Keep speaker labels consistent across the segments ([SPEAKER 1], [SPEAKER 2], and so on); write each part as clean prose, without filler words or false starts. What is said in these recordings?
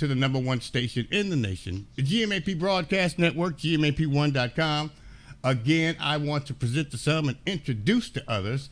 [SPEAKER 1] to the number one station in the nation, the GMAP Broadcast Network, GMAP1.com. Again, I want to present to some and introduce to others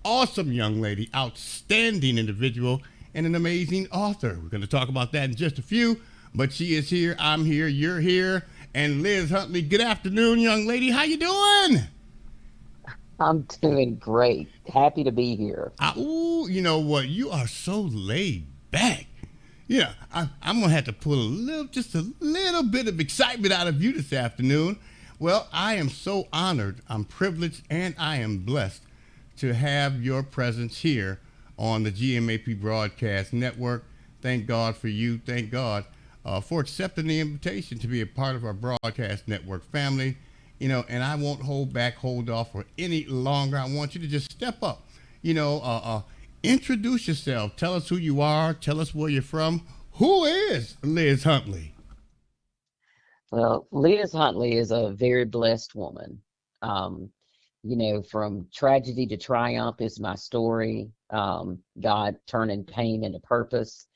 [SPEAKER 1] awesome young lady, outstanding individual, and an amazing author. We're going to talk about that in just a few, but she is here, I'm here, you're here, and Liz Huntley. Good afternoon, young lady. How you doing?
[SPEAKER 2] I'm doing great. Happy to be here.
[SPEAKER 1] Ooh, you know what? You are so laid back. Yeah, I'm gonna have to pull just a little bit of excitement out of you this afternoon. Well, I am so honored, I'm privileged, and I am blessed to have your presence here on the GMAP Broadcast Network. Thank God for you. Thank God for accepting the invitation to be a part of our broadcast network family. You know, and I won't hold off for any longer. I want you to just step up. You know, introduce yourself. Tell us who you are. Tell us where you're from. Who is Liz Huntley?
[SPEAKER 2] Well, Liz Huntley is a very blessed woman. Um, from tragedy to triumph is my story. God turning pain into purpose.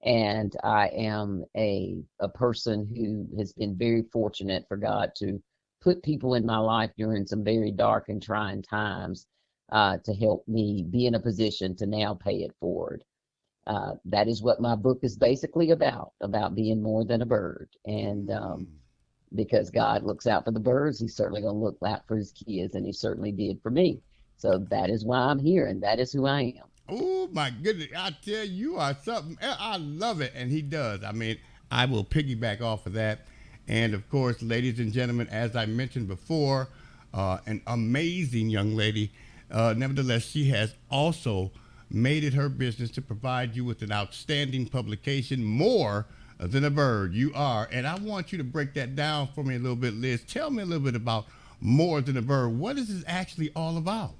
[SPEAKER 2] And I am a person who has been very fortunate for God to put people in my life during some very dark and trying times to help me be in a position to now pay it forward. That is what my book is basically about being more than a bird. And because God looks out for the birds, he's certainly going to look out for his kids, and he certainly did for me. So that is why I'm here, and that is who I am.
[SPEAKER 1] Oh my goodness! I tell you, you are something. I love it, and he does. I mean, I will piggyback off of that. And of course, ladies and gentlemen, as I mentioned before, an amazing young lady. Nevertheless, she has also made it her business to provide you with an outstanding publication, More Than a Bird. You are, and I want you to break that down for me a little bit, Liz. Tell me a little bit about More Than a Bird. What is this actually all about?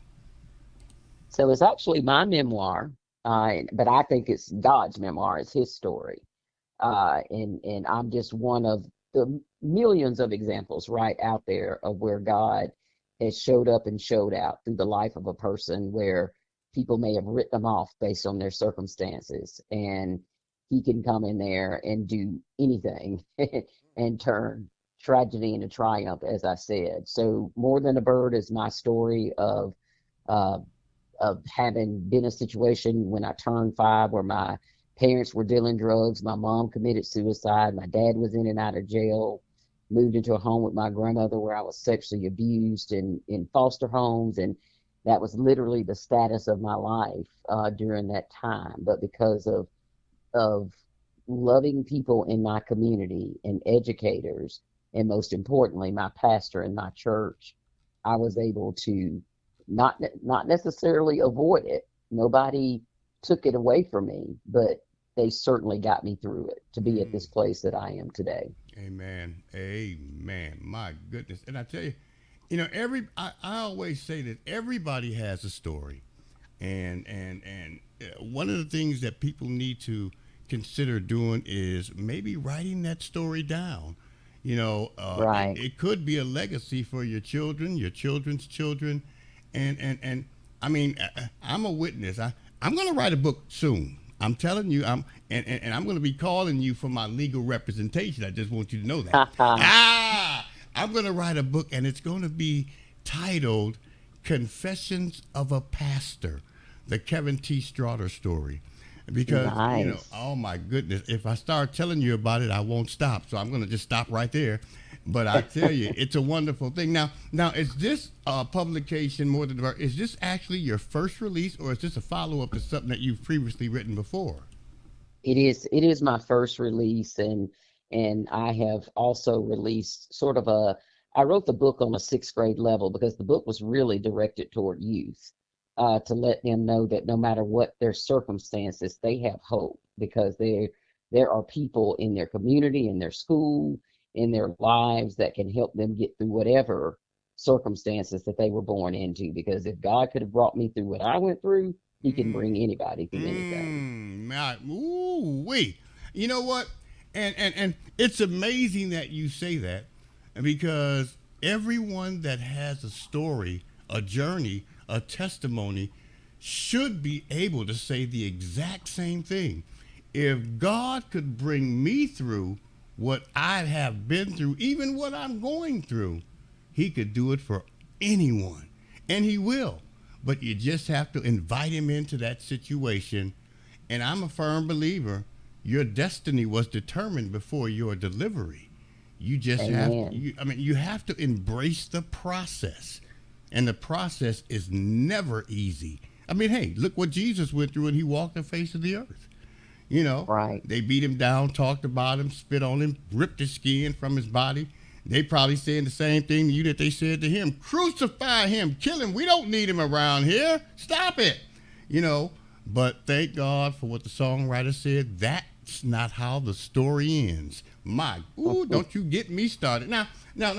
[SPEAKER 2] So it's actually my memoir, but I think it's God's memoir. It's his story. And I'm just one of the millions of examples right out there of where God has showed up and showed out through the life of a person where people may have written them off based on their circumstances. And he can come in there and do anything and turn tragedy into triumph, as I said. So More Than a Bird is my story uh, of having been in a situation when I turned 5 where my parents were dealing drugs. My mom committed suicide. My dad was in and out of jail. Moved into a home with my grandmother where I was sexually abused and in foster homes. And that was literally the status of my life during that time. But because of loving people in my community and educators, and most importantly, my pastor in my church, I was able to not necessarily avoid it. Nobody took it away from me, but they certainly got me through it to be at this place that I am today.
[SPEAKER 1] Amen. Amen. My goodness. And I tell you, I always say that everybody has a story. And one of the things that people need to consider doing is maybe writing that story down.
[SPEAKER 2] Right.
[SPEAKER 1] It could be a legacy for your children, your children's children, and I mean, I'm a witness. I'm going to write a book soon. I'm telling you, and I'm going to be calling you for my legal representation. I just want you to know that. I'm going to write a book, and it's going to be titled "Confessions of a Pastor," the Kevin T. Strawder story. Because
[SPEAKER 2] Nice.
[SPEAKER 1] oh my goodness, if I start telling you about it, I won't stop. So I'm going to just stop right there. But I tell you, it's a wonderful thing. Now, is this publication More Than a Bird? Is this actually your first release, or is this a follow up to something that you've previously written before?
[SPEAKER 2] It is my first release, and I have also released sort of I wrote the book on a 6th grade level because the book was really directed toward youth, to let them know that no matter what their circumstances, they have hope because there are people in their community, in their school, in their lives that can help them get through whatever circumstances that they were born into. Because if God could have brought me through what I went through, he can bring anybody through anything.
[SPEAKER 1] Ooh, wait. You know what? And it's amazing that you say that because everyone that has a story, a journey, a testimony should be able to say the exact same thing. if God could bring me through what I have been through, even what I'm going through, he could do it for anyone. And he will. But you just have to invite him into that situation. And I'm a firm believer your destiny was determined before your delivery. You just have
[SPEAKER 2] Amen.
[SPEAKER 1] you have to embrace the process. And the process is never easy. I mean, hey, look what Jesus went through when he walked the face of the earth. You know,
[SPEAKER 2] Right.
[SPEAKER 1] they beat him down, talked about him, spit on him, ripped his skin from his body. They probably saying the same thing to you that they said to him. Crucify him, kill him. We don't need him around here. Stop it. You know, but thank God for what the songwriter said. That's not how the story ends. My, ooh, don't you get me started. Now. Well,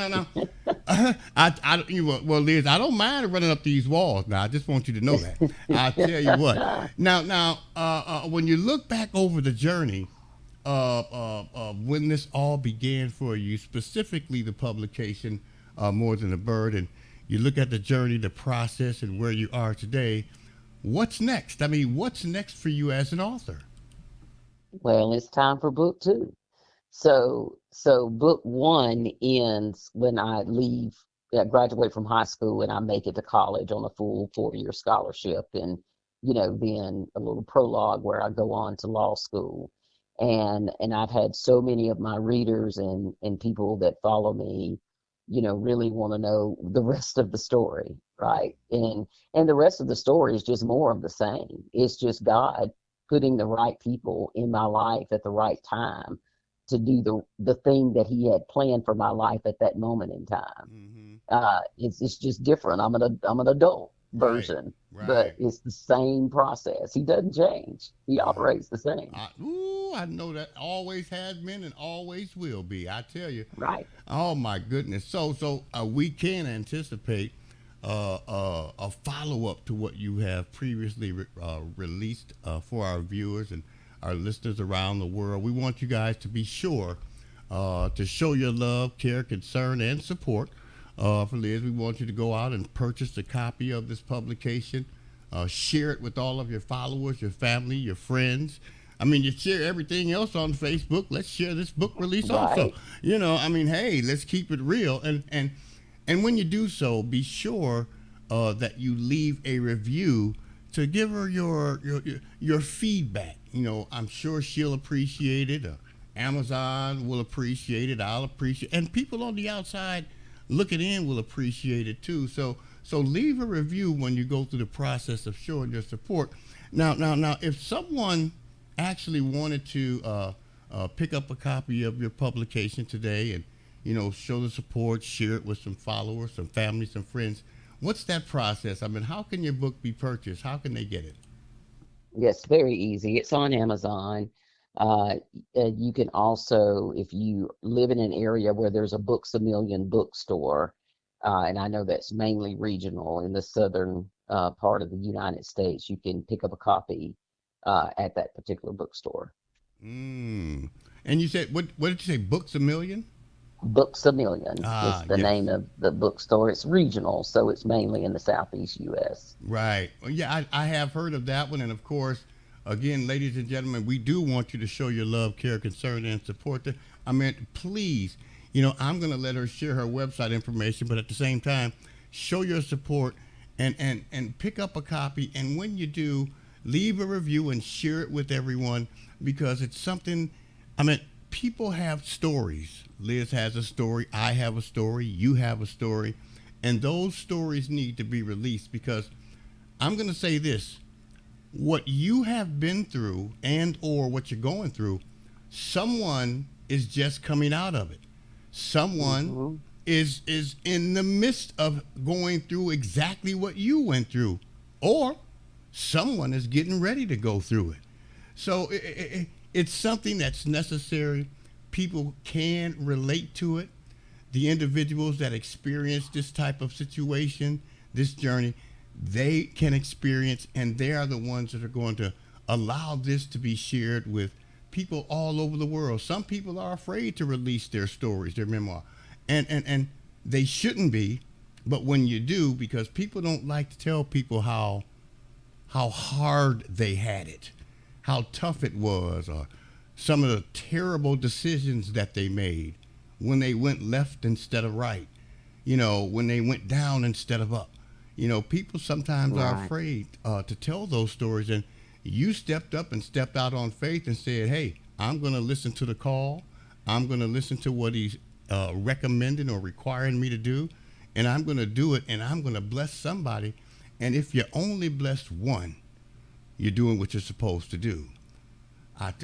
[SPEAKER 1] Liz, I don't mind running up these walls. Now, I just want you to know that. I tell you what. When you look back over the journey when this all began for you, specifically the publication, More Than a Bird, and you look at the journey, the process, and where you are today, what's next? I mean, what's next for you as an author?
[SPEAKER 2] Well, it's time for book two. So book one ends when I leave, graduate from high school, and I make it to college on a full 4-year scholarship, and then a little prologue where I go on to law school, and I've had so many of my readers and people that follow me, really want to know the rest of the story, right? And the rest of the story is just more of the same. It's just God putting the right people in my life at the right time to do the thing that he had planned for my life at that moment in time.
[SPEAKER 1] Mm-hmm.
[SPEAKER 2] It's just different. I'm an adult
[SPEAKER 1] Right,
[SPEAKER 2] version, but
[SPEAKER 1] right.
[SPEAKER 2] it's the same process. He doesn't change. He
[SPEAKER 1] Uh,
[SPEAKER 2] operates the same.
[SPEAKER 1] I know that always has been and always will be. I tell you.
[SPEAKER 2] Right.
[SPEAKER 1] Oh my goodness. So we can anticipate a follow up to what you have previously released for our viewers and our listeners around the world. We want you guys to be sure to show your love, care, concern, and support for Liz. We want you to go out and purchase a copy of this publication. Share it with all of your followers, your family, your friends. I mean, you share everything else on Facebook. Let's share this book release also.
[SPEAKER 2] Right.
[SPEAKER 1] Hey, let's keep it real. And when you do so, be sure that you leave a review to give her your feedback. I'm sure she'll appreciate it. Amazon will appreciate it. I'll appreciate it. And people on the outside looking in will appreciate it too. So leave a review when you go through the process of showing your support. Now, if someone actually wanted to pick up a copy of your publication today and show the support, share it with some followers, some family, some friends, what's that process? I mean, how can your book be purchased? How can they get it?
[SPEAKER 2] Yes, very easy. It's on Amazon. You can also, if you live in an area where there's a Books a Million bookstore, and I know that's mainly regional in the southern part of the United States, you can pick up a copy at that particular bookstore.
[SPEAKER 1] Mm. And you said what did you say? Books a million?
[SPEAKER 2] Books a Million is
[SPEAKER 1] Ah,
[SPEAKER 2] the name
[SPEAKER 1] yes.
[SPEAKER 2] of the bookstore. It's regional, so it's mainly in the southeast U.S.
[SPEAKER 1] Right. Well, yeah, I have heard of that one. And of course, again, ladies and gentlemen, we do want you to show your love, care, concern, and support. I mean, please, I'm going to let her share her website information, but at the same time, show your support and pick up a copy. And when you do, leave a review and share it with everyone because it's something, I mean, people have stories. Liz has a story. I have a story. You have a story. And those stories need to be released because I'm going to say this. What you have been through and or what you're going through, someone is just coming out of it. Someone
[SPEAKER 2] Hmm.
[SPEAKER 1] is in the midst of going through exactly what you went through or someone is getting ready to go through it. So it's something that's necessary. People can relate to it. The individuals that experience this type of situation, this journey, they can experience, and they are the ones that are going to allow this to be shared with people all over the world. Some people are afraid to release their stories, their memoir, and they shouldn't be. But when you do, because people don't like to tell people how hard they had it, how tough it was, or some of the terrible decisions that they made when they went left instead of right, when they went down instead of up. People sometimes are
[SPEAKER 2] Right.
[SPEAKER 1] afraid to tell those stories, and you stepped up and stepped out on faith and said, "Hey, I'm going to listen to the call. I'm going to listen to what he's recommending or requiring me to do, and I'm going to do it, and I'm going to bless somebody. And if you only bless one, you're doing what you're supposed to do."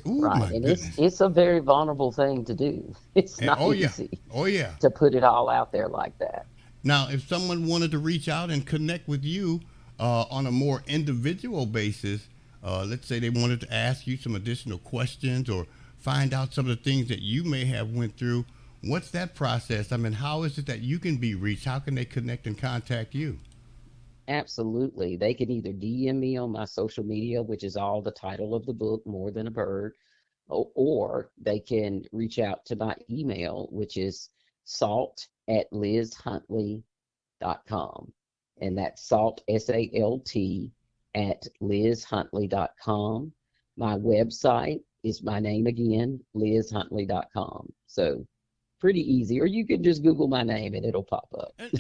[SPEAKER 1] Oh
[SPEAKER 2] Right.
[SPEAKER 1] my
[SPEAKER 2] And it's
[SPEAKER 1] goodness!
[SPEAKER 2] it's a very vulnerable thing to do. It's
[SPEAKER 1] And
[SPEAKER 2] not
[SPEAKER 1] oh yeah,
[SPEAKER 2] easy
[SPEAKER 1] oh yeah.
[SPEAKER 2] to put it all out there like that.
[SPEAKER 1] Now, if someone wanted to reach out and connect with you on a more individual basis, let's say they wanted to ask you some additional questions or find out some of the things that you may have went through, what's that process? I mean, how is it that you can be reached? How can they connect and contact you?
[SPEAKER 2] Absolutely. They can either DM me on my social media, which is all the title of the book, More Than a Bird, or they can reach out to my email, which is salt@lizhuntley.com. And that's salt, SALT, at lizhuntley.com. My website is my name again, lizhuntley.com. So pretty easy. Or you can just Google my name and it'll pop up.
[SPEAKER 1] And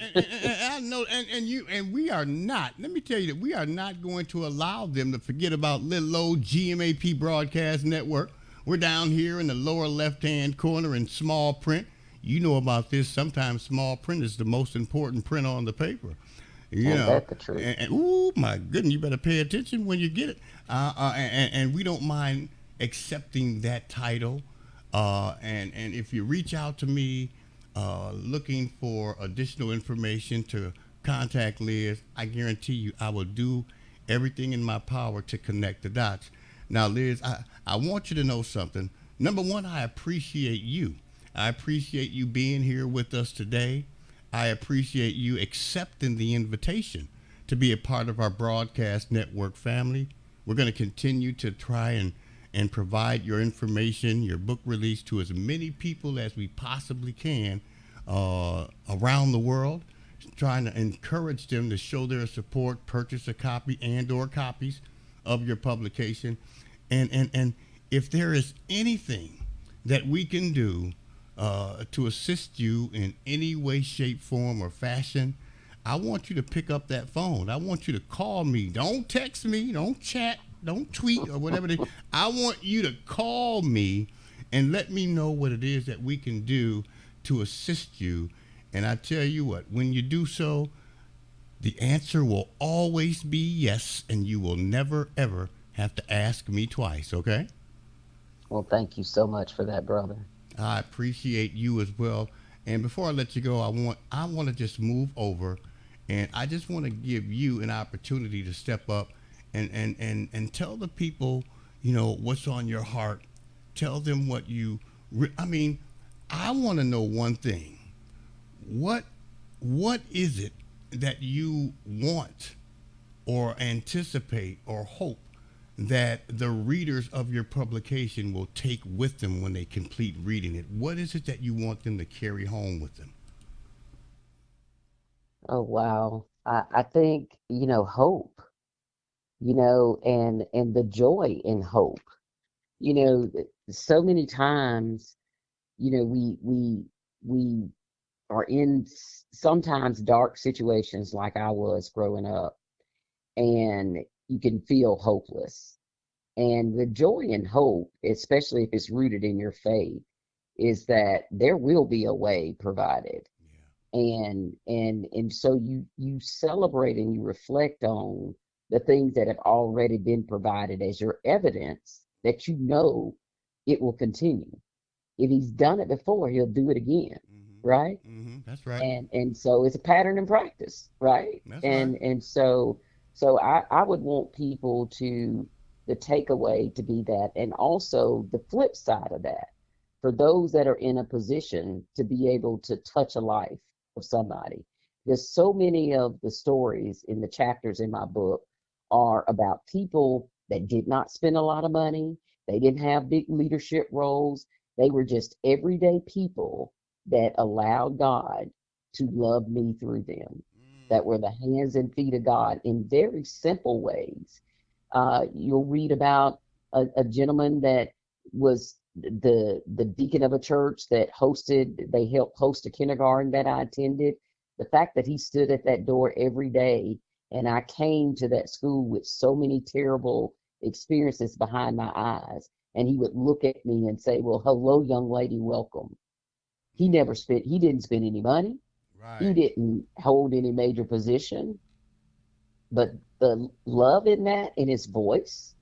[SPEAKER 1] I know, and we are not. Let me tell you that we are not going to allow them to forget about little old GMAP Broadcast Network. We're down here in the lower left-hand corner in small print. You know about this. Sometimes small print is the most important print on the paper. You
[SPEAKER 2] And
[SPEAKER 1] know,
[SPEAKER 2] that the truth.
[SPEAKER 1] oh my goodness, you better pay attention when you get it. And we don't mind accepting that title. And if you reach out to me looking for additional information to contact Liz, I guarantee you I will do everything in my power to connect the dots. Now, Liz, I want you to know something. Number one, I appreciate you. I appreciate you being here with us today. I appreciate you accepting the invitation to be a part of our broadcast network family. We're going to continue to try and provide your information, your book release to as many people as we possibly can around the world, trying to encourage them to show their support, purchase a copy and or copies of your publication. And if there is anything that we can do to assist you in any way, shape, form, or fashion, I want you to pick up that phone. I want you to call me. Don't text me. Don't chat. Don't tweet or whatever. I want you to call me and let me know what it is that we can do to assist you. And I tell you what, when you do so, the answer will always be yes, and you will never, ever have to ask me twice, okay?
[SPEAKER 2] Well, thank you so much for that, brother.
[SPEAKER 1] I appreciate you as well. And before I let you go, I want to just move over, and I just want to give you an opportunity to step up and tell the people, what's on your heart. Tell them what I mean, I want to know one thing. What what is it that you want or anticipate or hope that the readers of your publication will take with them when they complete reading it? What is it that you want them to carry home with them?
[SPEAKER 2] Oh, wow. I think, hope, and the joy in hope. So many times, we are in sometimes dark situations like I was growing up, and you can feel hopeless. And the joy and hope, especially if it's rooted in your faith, is that there will be a way provided. And so you celebrate and you reflect on the things that have already been provided as your evidence that it will continue. If he's done it before, he'll do it again, right?
[SPEAKER 1] That's right.
[SPEAKER 2] And so it's a pattern and practice, right?
[SPEAKER 1] That's right.
[SPEAKER 2] And so I would want people to the takeaway to be that, and also the flip side of that, for those that are in a position to be able to touch a life of somebody. There's so many of the stories in the chapters in my book are about people that did not spend a lot of money. They didn't have big leadership roles. They were just everyday people that allowed God to love me through them, that were the hands and feet of God in very simple ways. You'll read about a gentleman that was the deacon of a church that they helped host a kindergarten that I attended. The fact that he stood at that door every day, and I came to that school with so many terrible experiences behind my eyes, and he would look at me and say, "Well, hello, young lady, welcome." He didn't spend any money. He
[SPEAKER 1] Right.
[SPEAKER 2] didn't hold any major position, but the love in that, in his voice,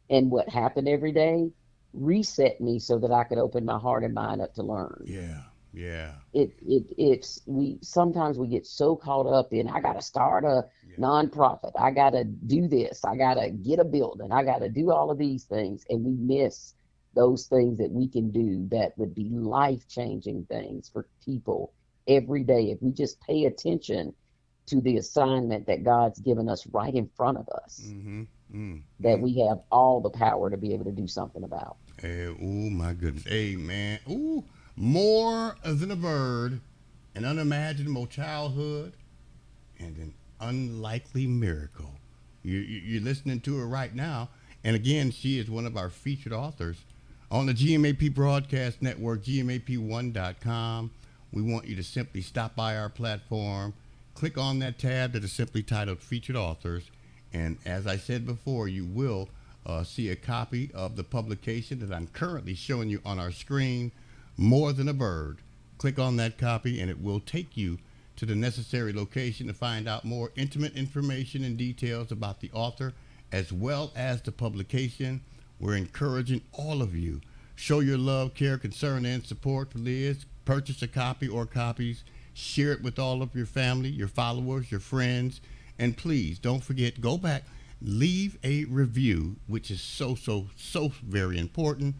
[SPEAKER 2] and what happened every day reset me so that I could open my heart and mind up to learn.
[SPEAKER 1] Yeah. Yeah.
[SPEAKER 2] It's we sometimes we get so caught up in, I gotta start a
[SPEAKER 1] Yeah.
[SPEAKER 2] nonprofit, I gotta do this, I gotta get a building, I gotta do all of these things, and we miss those things that we can do that would be life changing things for people every day if we just pay attention to the assignment that God's given us right in front of us,
[SPEAKER 1] Mm-hmm.
[SPEAKER 2] that
[SPEAKER 1] Mm-hmm.
[SPEAKER 2] we have all the power to be able to do something about.
[SPEAKER 1] Oh my goodness. Hey man. Ooh, more than a bird, an unimaginable childhood, and an unlikely miracle. You're listening to her right now. And again, she is one of our featured authors on the GMAP Broadcast Network, GMAP1.com. We want you to simply stop by our platform, click on that tab that is simply titled Featured Authors. And as I said before, you will see a copy of the publication that I'm currently showing you on our screen, More Than a Bird. Click on that copy, and it will take you to the necessary location to find out more intimate information and details about the author as well as the publication. We're encouraging all of you. Show your love, care, concern, and support for Liz. Purchase a copy or copies. Share it with all of your family, your followers, your friends. And please don't forget, go back, leave a review, which is so very important.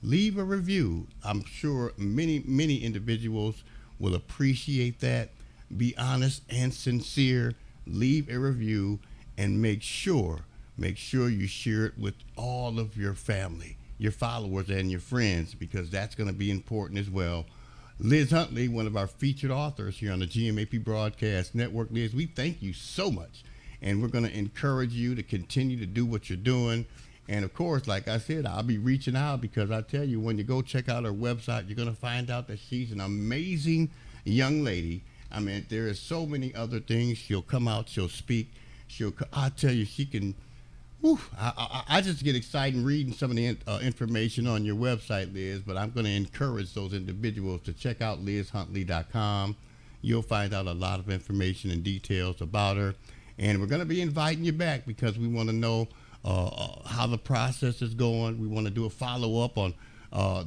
[SPEAKER 1] Leave a review. I'm sure many individuals will appreciate that. Be honest and sincere. Leave a review and make sure you share it with all of your family, your followers, and your friends, because that's going to be important as well. Liz Huntley, one of our featured authors here on the GMAP Broadcast Network. Liz, we thank you so much, and we're going to encourage you to continue to do what you're doing. And of course, like I said, I'll be reaching out, because I tell you, when you go check out her website, you're going to find out that she's an amazing young lady. I mean, there is so many other things. She'll come out, she'll speak. I tell you, she can. Whew, I just get excited reading some of the information on your website, Liz, but I'm going to encourage those individuals to check out lizhuntley.com. You'll find out a lot of information and details about her. And we're going to be inviting you back, because we want to know how the process is going. We want to do a follow-up on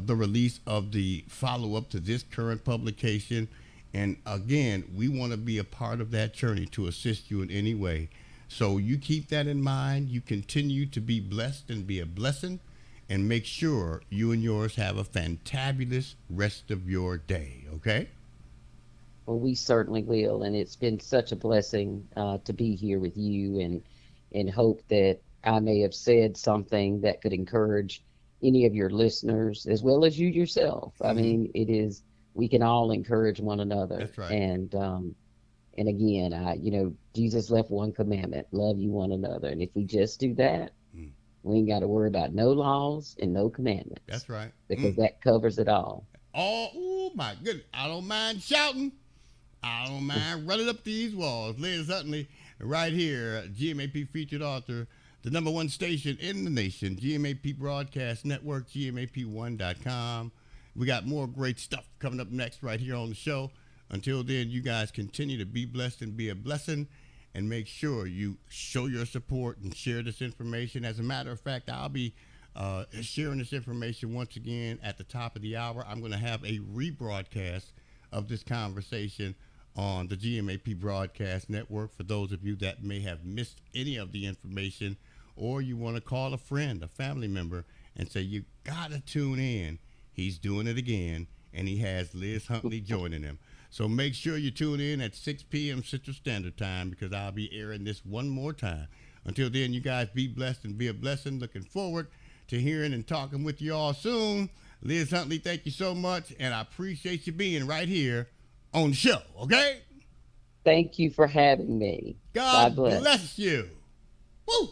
[SPEAKER 1] the release of the follow-up to this current publication. And again, we want to be a part of that journey to assist you in any way. So you keep that in mind. You continue to be blessed and be a blessing, and make sure you and yours have a fantabulous rest of your day. Okay?
[SPEAKER 2] Well, we certainly will, and it's been such a blessing to be here with you, and hope that I may have said something that could encourage any of your listeners as well as you yourself. I
[SPEAKER 1] Mm-hmm.
[SPEAKER 2] mean, we can all encourage one another,
[SPEAKER 1] That's right.
[SPEAKER 2] and again, Jesus left one commandment: love you one another. And if we just do that,
[SPEAKER 1] Mm.
[SPEAKER 2] we ain't got to worry about no laws and no commandments,
[SPEAKER 1] That's right.
[SPEAKER 2] because
[SPEAKER 1] Mm.
[SPEAKER 2] that covers it all.
[SPEAKER 1] Oh my goodness. I don't mind shouting. I don't mind running up these walls. Liz Huntley, right here, GMAP featured author, the number one station in the nation, GMAP Broadcast Network, GMAP1.com. We got more great stuff coming up next right here on the show. Until then, you guys continue to be blessed and be a blessing, and make sure you show your support and share this information. As a matter of fact, I'll be sharing this information once again at the top of the hour. I'm going to have a rebroadcast of this conversation on the GMAP Broadcast Network for those of you that may have missed any of the information, or you want to call a friend, a family member, and say, you got to tune in. He's doing it again, and he has Liz Huntley joining him. So make sure you tune in at 6 p.m. Central Standard Time, because I'll be airing this one more time. Until then, you guys be blessed and be a blessing. Looking forward to hearing and talking with you all soon. Liz Huntley, thank you so much, and I appreciate you being right here on the show, okay?
[SPEAKER 2] Thank you for having me. God
[SPEAKER 1] God
[SPEAKER 2] bless.
[SPEAKER 1] bless you. Woo!